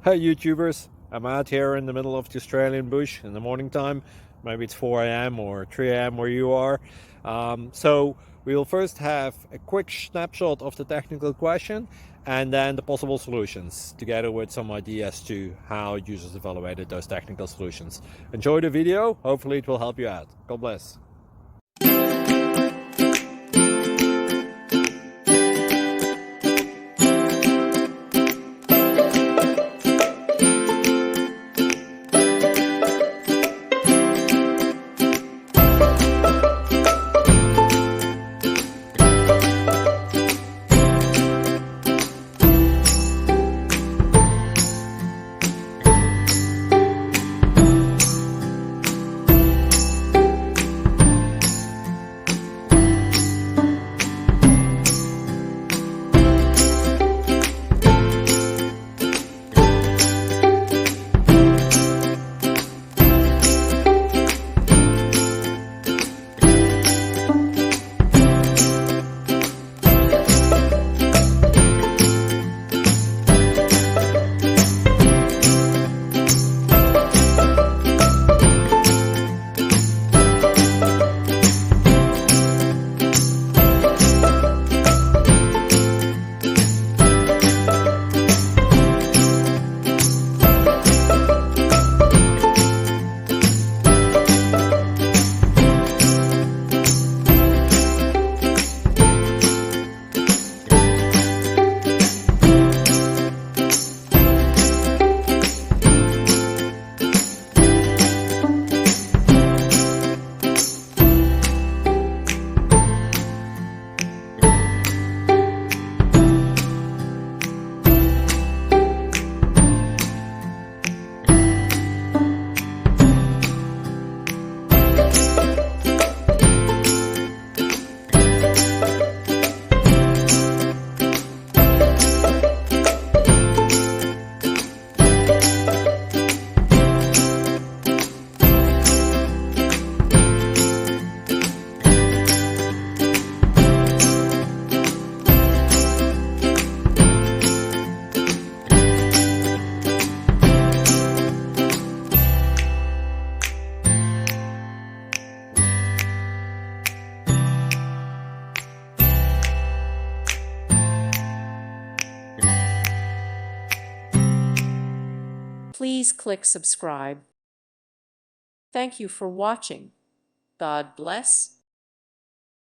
Hey YouTubers, I'm out here in the middle of the Australian bush in the morning time. Maybe it's 4 a.m. or 3 a.m. where you are. So we'll first have a quick snapshot of the technical question and then the possible solutions, together with some ideas to how users evaluated those technical solutions. Enjoy the video, hopefully it will help you out. God bless. Please click subscribe. Thank you for watching. God bless.